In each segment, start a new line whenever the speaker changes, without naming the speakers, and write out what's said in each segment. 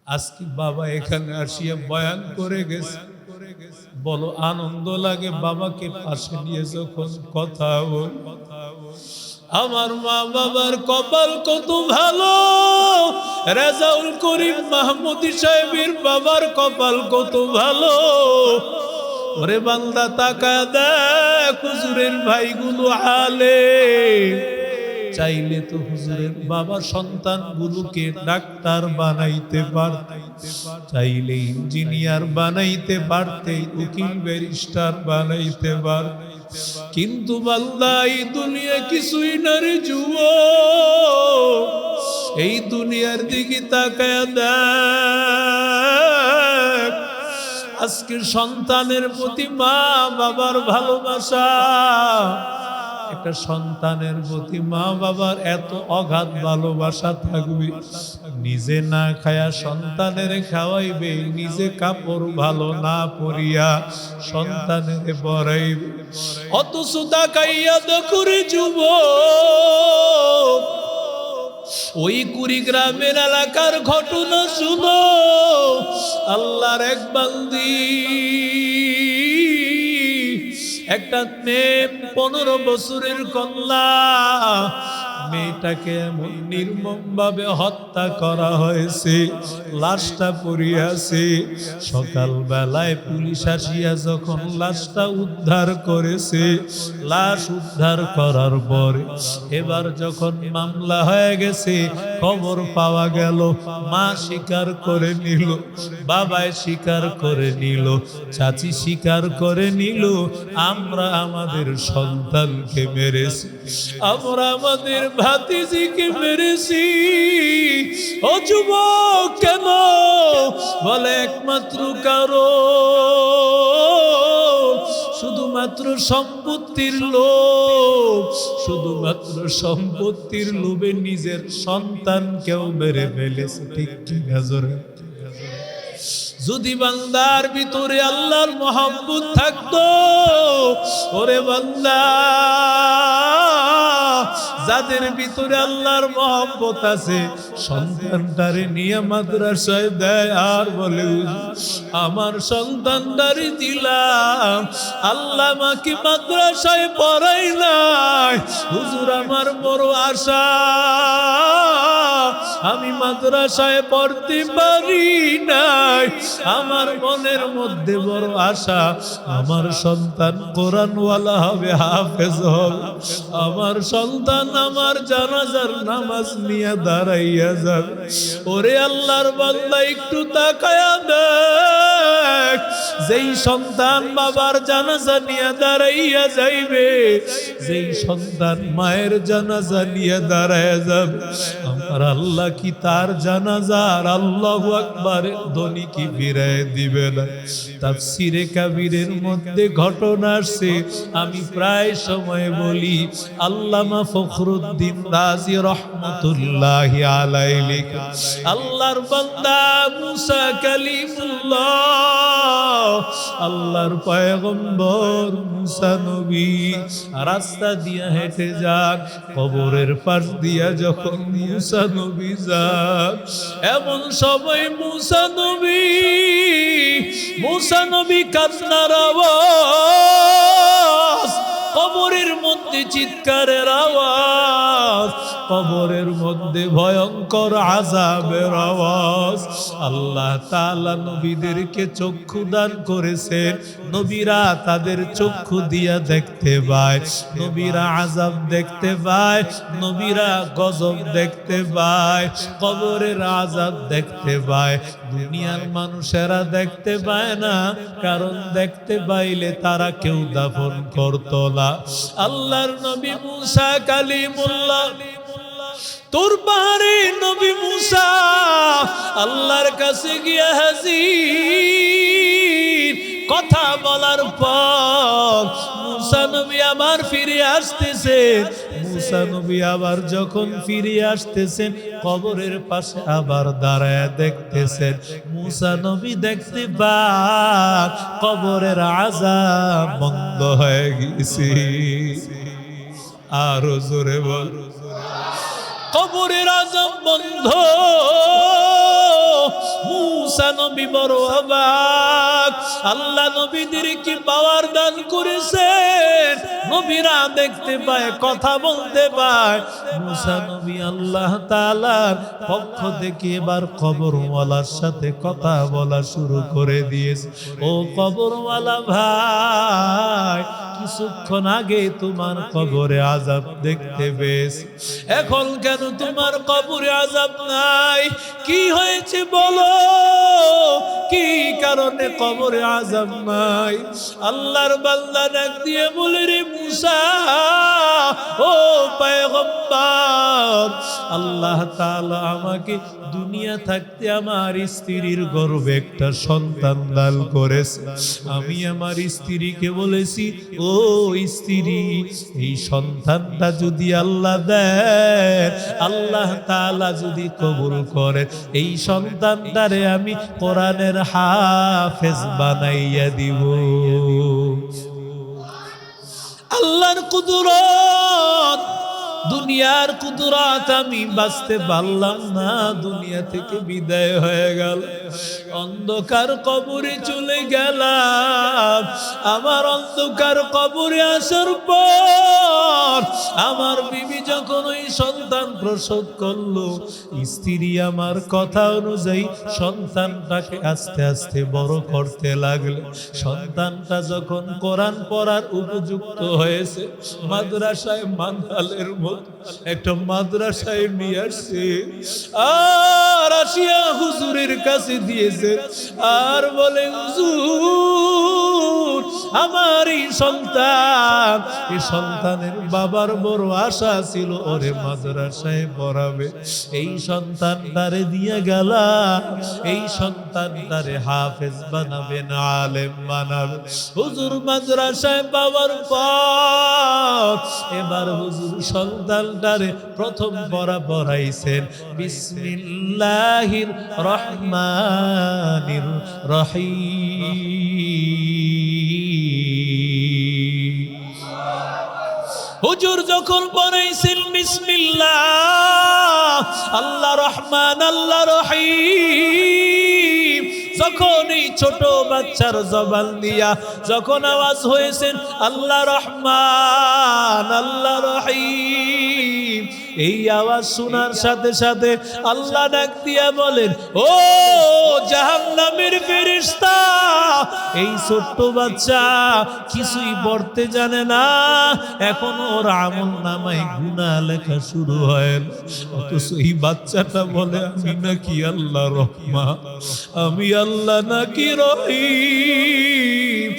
আজকে বাবা এখানে আসিয়া বয়ান করে গেছে, বলো আনন্দ লাগে বাবাকে পাশে নিয়ে যখন কথা বল। আমার মা বাবার কপাল কত ভালো, রেজাউল করিম মাহমুদি সাহেবের বাবার কপাল কত ভালো। ওরে বান্দা তাকায় দেখ, হুজুরের ভাইগুলো আলেম, চাইলে তো হুজুরের বাবা সন্তানগুলোকে ডাক্তার বানাইতে পারতে, চাইলে ইঞ্জিনিয়ার বানাইতে পারতে, উকিল ব্যারিস্টার বানাইতে পারতে, কিন্তু বান্দা এই দুনিয়া কিছুই না রে যুবক। এই দুনিয়ার দিকে তাকায় দেখ, আজকের সন্তানের প্রতি মা বাবার ভালোবাসা, একটা সন্তানের প্রতি মা বাবার এত অগাধ ভালোবাসা থাকবে, নিজে না খায়া সন্তানের খাওয়াইবে, নিজে কাপড় ভালো না পরিয়া সন্তানের পরাইবে। অথচ তাকাইয়া দেখুরে যুবক, ওই কুড়িগ্রামের এলাকার ঘটনা শুনো। আল্লাহর এক বান্দি, একটা মেয়ে 15 বছরের কন্যা, মেয়েটাকে এমন নির্মম ভাবে হত্যা করা হয়েছে, লাশটা পড়ে আছে। সকাল বেলায় পুলিশ আসিয়া যখন লাশটা উদ্ধার করেছে, লাশ উদ্ধার করার পরে এবার যখন মামলা হয়ে গেছে, খবর পাওয়া গেল, মা স্বীকার করে নিল, বাবাই স্বীকার করে নিল, চাচি স্বীকার করে নিল, আমরা আমাদের সন্তানকে মেরেছি, আমরা আমাদের ভাতিজিকে মেরেছি। ও যুবক কেন? বলে একমাত্র কারণ শুধুমাত্র সম্পত্তির লোভ, শুধুমাত্র সম্পত্তির লোভে নিজের সন্তানকেও মেরে ফেলেছে। ঠিক কি নজরে? যদি বান্দার ভিতরে আল্লাহর মহব্বত থাকতো, ওরে বান্দা, যাদের ভিতরে আল্লাহর মহব্বত আছে, সন্তানটারে নিয়ে মাদ্রাসায় দেয় আর বলে আমার সন্তানটারে দিলাম, আল্লাহ আমাকে মাদ্রাসায় পড়াই নাই, হুজুর আমার বড় আশা আমি মাদ্রাসায় পড়তে পারি নাই, আমার মনের মধ্যে বড় আশা আমার সন্তান কোরআনওয়ালা হবে, হাফেজ হবে, আমার সন্তান আমার জানাজার নামাজ নিয়ে দাঁড়াইয়া যাবে। ওরে আল্লাহর বান্দা একটু তাকায়া দেখ, যেই সন্তান বাবার জানাজা নিয়ে দাঁড়াইয়া যাইবে, যেই সন্তান মায়ের জানাজা নিয়ে দাঁড়াইয়া যাবে, আমার আল্লাহ কি তার জানাজার আল্লাহু আকবারের ধ্বনি কি ফিরায় দিবে না? তাফসিরে কাবীরের মধ্যে ঘটনা আসছে, আমি প্রায় সময় বলি, আল্লামা ফখরুদ্দিন রাজি রহমাতুল্লাহি আলাইহি লিখেন, আল্লাহর বান্দা মুসা কালিমুল্লাহ, আল্লাহর পয়গম্বর মুসা নবী রাস্তা দিয়া হেঁটে যান, কবরের পাশ দিয়া যখন মুসা নবী যান, এমন সময় মুসা নবী কান্নার আওয়াজ, কবরের মধ্যে চিৎকারের আওয়াজ, কবরের মধ্যে ভয়ঙ্কর আযাবের আওয়াজ। আল্লাহ তাআলা নবীদেরকে চক্ষু দান করেছেন, নবীরা তাদের চক্ষু দিয়া দেখতে পায়, নবীরা আযাব দেখতে পায়, নবীরা গজব দেখতে পায়, কবরের আযাব দেখতে পায়। দুনিয়ার মানুষেরা দেখতে পায় না, কারণ দেখতে পাইলে তারা কেউ দাফন করতো না। আল্লাহর নবী মুসা কালিমুল্লাহ, তোর পাহাড়ে নবী মুসা আল্লাহর কাছে গিয়া হাজির। কথা বলার পর মুসা নবী আবার ফিরে আসতেছেন, মুসা নবী আবার যখন ফিরে আসতেছেন, কবরের পাশে আবার দাঁড়ায় দেখতেছেন, মুসা নবী দেখতে পান কবরের আযাব বন্ধ হয়ে গেছে। আরো জোরে বল, কবরের আযাব বন্ধ। মুসা নবী বড় অবাক, আল্লাহ নবীদেরকে পাওয়ার দান করেছেন, নবীরা দেখতে পায়, কথা বলতে পায়। মুসা নবী আল্লাহ তাআলার পক্ষ থেকে এবার কবরওয়ালার সাথে কথা বলা শুরু করে দিয়েছে। ও কবরওয়ালা ভাই, কিছুক্ষণ আগে তোমার কবরে আযাব দেখতে পেয়েছি, এখন কেন তোমার কবরে আযাব নাই? কি হয়েছে বলো, কি কারণে কবরে আযাব নাই? আল্লাহর বান্দা ডাক দিয়ে বলে, রে মুসা, ও পয়গম্বর, আল্লাহ তাআলা আমাকে দুনিয়া থাকতে আমার স্ত্রীর গর্ভে একটা সন্তান দান করেছে। আমি আমার স্ত্রীকে বলেছি, ও স্ত্রী, এই সন্তানটা যদি আল্লাহ দেয়, আল্লাহ তাআলা যদি কবুল করে, এই সন্তানটারে আমি কোরআনের হাফেজ বানাইয়া দিব। আল্লাহর কুদরত, দুনিয়ার কুদরত, আমি বাঁচতে পারলাম না, দুনিয়া থেকে বিদায় হয়ে গেল, অন্ধকার কবরে চলে গেলাম। আমার অন্ধকার কবরে আসার পর আমার বিবি যখন ওই সন্তান প্রসব করলো, স্ত্রী আমার কথা অনুযায়ী সন্তানটাকে আস্তে আস্তে বড় করতে লাগলো। সন্তানটা যখন কোরআন পড়ার উপযুক্ত হয়েছে, মাদ্রাসায় মানহালের মতো একটা মাদ্রাসায় নিয়ে আসছে, আর আসিয়া হুজুরের কাছে দিয়েছে, আর বলে, হুজুর, আমার এই সন্তান, এই সন্তানের বাবার বড় আশা ছিল ওরে মাদ্রাসায় পড়াবে, এই সন্তানটারে দিয়ে গেলাম, এই সন্তানটারে হাফেজ বানাবেন, আলেম বানাবে। হুজুর মাদ্রাসায় পাওয়ার পর এবার হুজুর সন্তানটারে প্রথম পড়াইছেন বিসমিল্লাহির রহমানির রহিম। হুজুর যখন পড়াইছেন বিসমিল্লাহ, আল্লাহ রহমান আল্লাহ রহিম, যখন এই ছোট বাচ্চার জবান দিয়া যখন আওয়াজ হয়েছেন আল্লাহ রহমান আল্লাহ রহিম, এই আওয়াজ শোনার সাথে সাথে আল্লাহ ডাক দিয়া বলেন, ও জাহান্নামের ফেরেশতা, এই ছোট্ট বাচ্চা কিছুই পড়তে জানে না, এখন ওর আমল নামায় গুনাহ লেখা শুরু হয়, অথচ এই বাচ্চাটা বলে, আমি নাকি আল্লাহ রহমান, আমি আল্লাহ নাকি রহিম,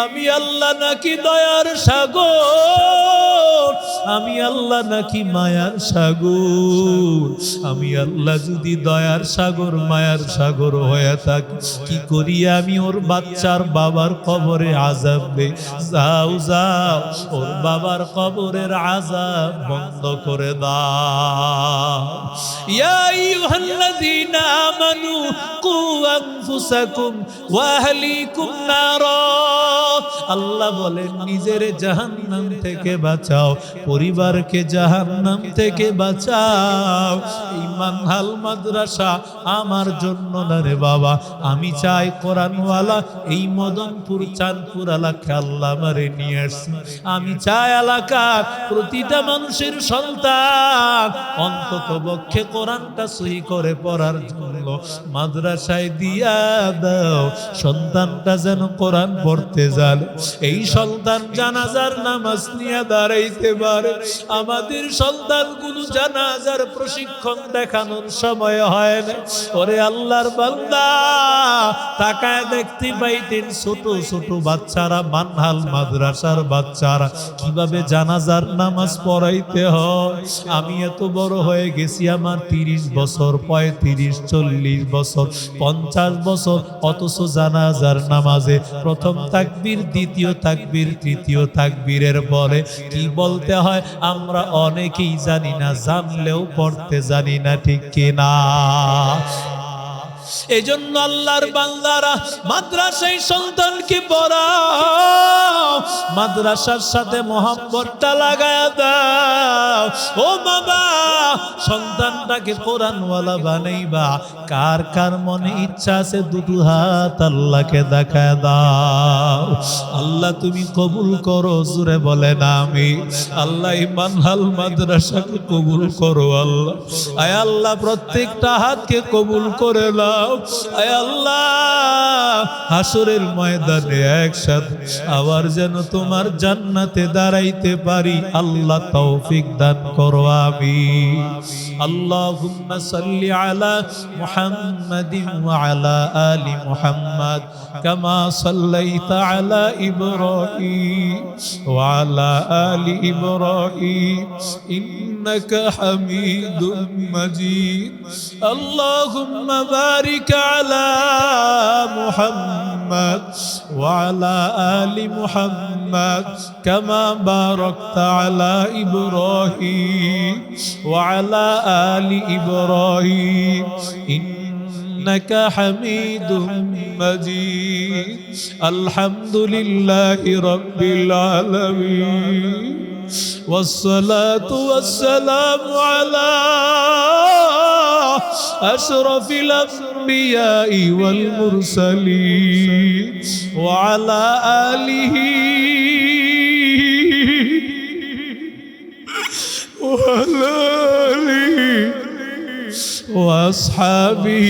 আমি আল্লাহ নাকি দয়ার সাগর, আমি আল্লাহ নাকি মায়ার সাগর। আমি আল্লাহ যদি দয়ার সাগর মায়ার সাগর হয়ে থাকি, কি করি আমি ওর বাচ্চার বাবার কবরে আযাব দেই? যাও যাও, ওর বাবার কবরের আযাব বন্ধ করে দাও। ইয়া আইয়ুহাল্লাযীনা আমানু কু আনফুসাকুম ওয়া আহলিকুম নারা, আল্লাহ বলেন নিজের জাহান্নাম থেকে বাঁচাও, পরিবারকে জাহান্নাম থেকে বাঁচাও। এই মানহাল মাদ্রাসা আমার জন্য না রে বাবা, আমি চাই কোরআনওয়ালা এই মদনপুর চাঁদপুর এলাকা আল্লাহ আমারে নিয়ে আসছে, আমি চাই এলাকার প্রতিটা মানুষের সন্তান অন্তত পক্ষে কোরআনটা সহি করে পড়ার জন্য মাদ্রাসায় দিয়া দাও, সন্তানটা যেন কোরআন পড়তে জানে, এই সন্তান জানাজার নামাজ নিয়ে দাঁড়াইতে পারে। আমাদের সন্তানগুলো জানাজার প্রশিক্ষণ দেখানোর সময় হয় না। ওরে আল্লাহর বান্দা, তাকায় দেখতে পাইতেন ছোট ছোট বাচ্চারা, মানহাল মাদ্রাসার বাচ্চারা কিভাবে জানাজার নামাজ পড়াইতে হয়। আমি এত বড় হয়ে গেছি, আমার 30 বছর 35 40 বছর 50 বছর, অথচ জানাজার নামাজে প্রথম তাকবীর, দ্বিতীয় তাকবীর, তৃতীয় তাকবীরের পরে কি বলতে হয় আমরা অনেকেই জানি না, জানলেও পড়তে জানি না, ঠিক কিনা? এজন্য আল্লাহর বান্দারা মাদ্রাসায় সন্তানকে পড়াও, মাদ্রাসার সাথে মোহাব্বতটা লাগায়া দাও। ও বাবা, সন্তানটাকে কোরআনওয়ালা বানাইবা, কার কার মনে ইচ্ছা আছে দুটো হাত আল্লাহকে দেখায় দাও। আল্লাহ তুমি কবুল করো, জোরে বলেন আমিন। আল্লাহ মানহাল মাদ্রাসাকে কবুল করো আল্লাহ। আয় আল্লাহ প্রত্যেকটা হাতকে কবুল করে নাও। আয় আল্লাহ হাসরের ময়দানে একসাথে আবার যেন তোমার জান্নাতে দাঁড়াইতে পারি, আল্লাহ তৌফিক দান করো আমিন। আল্লাহুম্মা সাল্লি আলা মুহাম্মাদিন ওয়া আলা আলি মুহাম্মাদ কামা সাল্লাইতা আলা ইব্রাহিম ওয়া আলা আলি ইব্রাহিম ইন্নাকা হামিদুম মাজিদ। আল্লাহুম্মা বারিক আলা মুহাম্মাদ ওয়া আলা আলি মুহাম্মাদ কামা বারাকতা আলা ইব্রাহিম ওয়া আলা আলি ইব্রাহিম ইন্নাকা হামিদুম মাজিদ। আলহামদুলিল্লাহি রাব্বিল আলামিন والصلاة والسلام على أشرف الأنبياء والمرسلين وعلى آله وأصحابه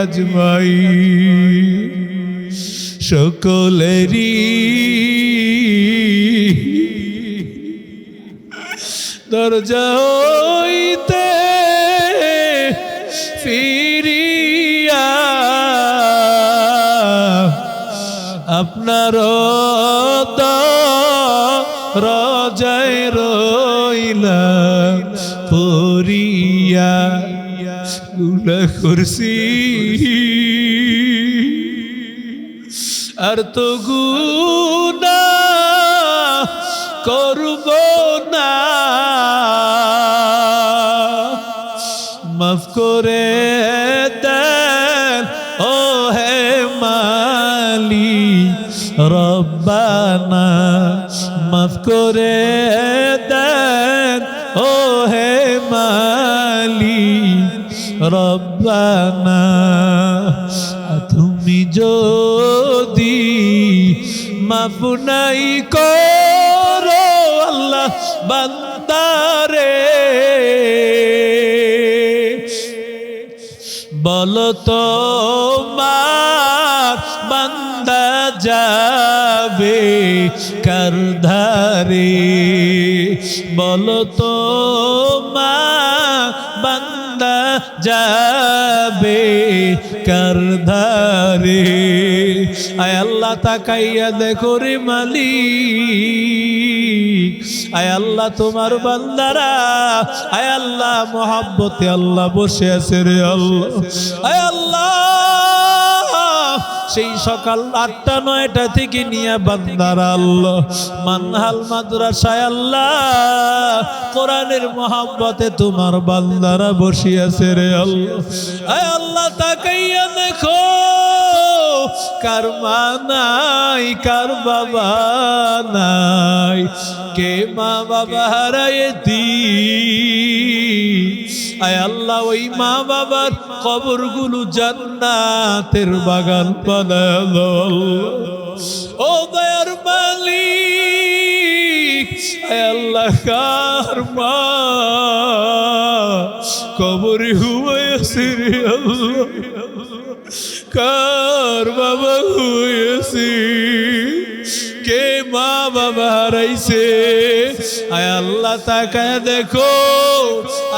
أجمعين সকলেরই দরজা হইতে ফিরিয়া আপনার রজায় রইলাম পরিয়া গুনাহ করছি আর তো গুনাহ করব না, মাফ করে দেন ও হে মালিক রব্বানা, মাফ করে দেন ও হে মালিক রব্বানা। তুমি যদি মাফ নাই করো আল্লাহ বান্দারে, বলো তো মার বান্দা যাবে কার ধারে, বলো তো মা বান্দা যাবে কার ধারে। আয় আল্লাহ তাকাইয়া দেখো রে মালিক, আয় আল্লাহ তোমার বান্দারা, আয় আল্লাহ মোহাব্বতে আল্লাহ বসে আছে রে আল্লাহ। আয় আল্লাহ সেই সকাল 8টা-9টা থেকে নিয়ে বান্দারা আল্লাহ মানহাল মাদ্রাসায় আল্লাহ কোরআনের মোহাব্বতে তোমার বান্দারা বসে আছে রে আল্লাহ। আয় আল্লাহ তাকাইয়া দেখো কার মা নাই, কার বাবা নাই, কে মা বাবা হারাইতি। আয় আল্লাহ ওই মা বাবার কবরগুলো জান্নাতের বাগান বানায় দাও। ও দয়ার মালিক, আয় আল্লাহ কার মা কবরে হয়েছে রে আল্লাহ, কার বাবা হয়েছে, কে মা বাবা হারাইছে। আয় আল্লাহ তাকায় দেখো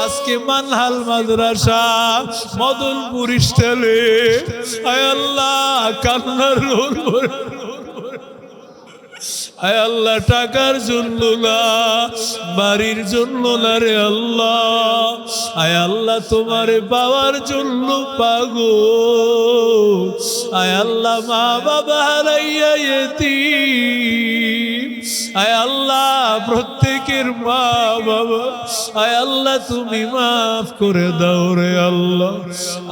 আজকে মানহাল মাদ্রাসা মদনপুর স্টাইলে, আয় আল্লাহ কান্নার রোল, আয় আল্লাহ টাকার জন্য না, বাড়ির জন্য না রে আল্লাহ, আয় আল্লাহ তোমারে পাওয়ার জন্য পাগো। আয় আল্লাহ মা বাবা হারাইয়া ইয়েতিম, আয় আল্লাহ প্রত্যেকের মা বাবা আয় আল্লাহ তুমি মাফ করে দাও রে আল্লাহ।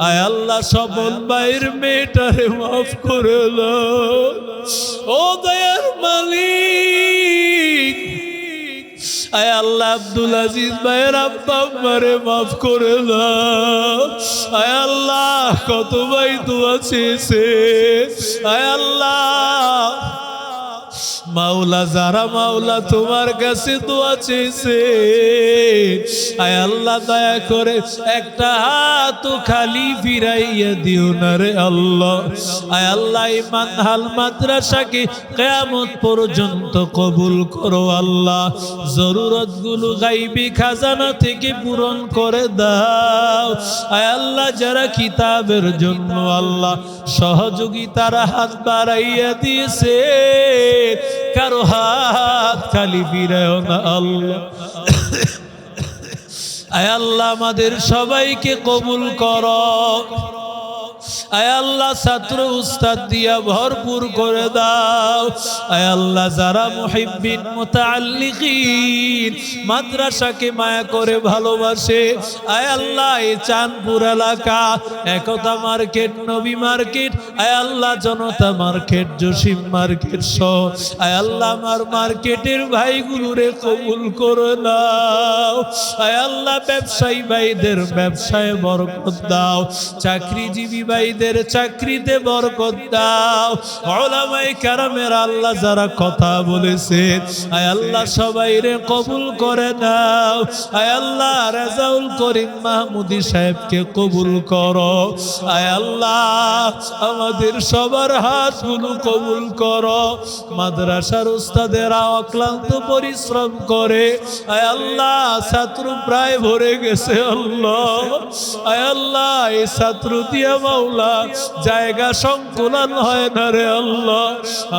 আয় আল্লাহ সবল ভাইয়ের মেয়েটারে মাফ করে দাও ও দয়ার মালিক। আয় আল্লাহ আব্দুল আজিজ ভাইয়ের আব্বা আম্মারে মাফ করে দাও। আয় আল্লাহ কত ভাই দোয়া চেয়েছে। আয় আল্লাহ মাওলা যারা মাওলা তোমার কাছে দোয়া চেয়েছে আয় আল্লাহ দয়া করে একটা হাত খালি ফিরাইয়া দিও না রে আল্লাহ। আয় আল্লাহ এই মানহাল মাদ্রাসাকে কিয়ামত পর্যন্ত কবুল করো আল্লাহ। জরুরতগুলো গাইবি খাজানা থেকে পূরণ করে দাও। আয় আল্লাহ যারা কিতাবের জন্য আল্লাহ সহযোগিতার হাত বাড়াইয়া দিয়েছে কারো হাত খালি ফিরাও না আল্লাহ। আয় আল্লাহ আমাদের সবাইকে কবুল করো। আয় আল্লাহ ছাত্র উস্তাদ দিয়া ভরপুর করে দাও। আয় আল্লাহ যারা মুহিব্বিন মুতাআল্লিকিন মাদ্রাসাকে মায়া করে ভালোবাসে আয় আল্লাহ এই চাঁদপুর এলাকা একতা মার্কেট নবী মার্কেট আয় আল্লাহ জনতা মার্কেট জসিম মার্কেট সহ আয় আল্লাহ আমার মার্কেটের ভাইগুলোরে কবুল করে নাও। আয় আল্লাহ ব্যবসায়ী ভাইদের ব্যবসায় বরকত দাও। চাকরিজীবী ভাইদের চাকরিতে বরকত দাও। উলামায়ে কেরামের আল্লাহ যারা কথা বলেছে আয় আল্লাহ সবাইরে কবুল করে নাও। আয় আল্লাহ রাজাউল করিম মাহমুদি সাহেবকে কবুল করো। আয় আল্লাহ আমাদের সবার হাতগুলো কবুল করো। মাদ্রাসার উস্তাদেরা অক্লান্ত পরিশ্রম করে আয় আল্লাহ ছাত্র প্রায় ভরে গেছে আল্লাহ। আয় আল্লাহ এই ছাত্র দিয়া মাওলা জায়গা সংকুলন হয় না রে আল্লাহ।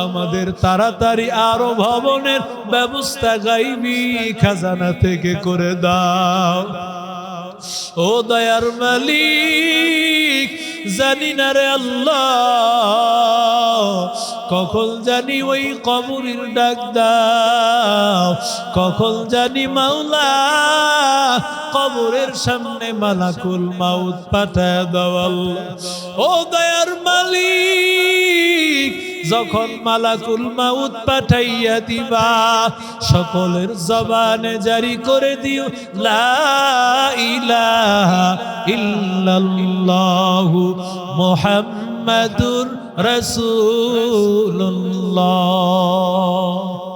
আমাদের তাড়াতাড়ি আরো ভবনের ব্যবস্থা গাইবি খাজানা থেকে করে দাও ও দয়ার মালিক। জানি না রে আল্লাহ কখন জানি ওই কবরের ডাক দাও, কখন জানি মাওলা কবরের সামনে মালাকুল মাউত পাঠায় দাও আল্লাহ। ও দয়ার মালিক যখন মালাকুল মাউত পাঠাইয়া দিবা সকলের জবানে জারি করে দিও লা ইলাহা ইল্লাল্লাহু মুহাম্মাদুর রাসূলুল্লাহ।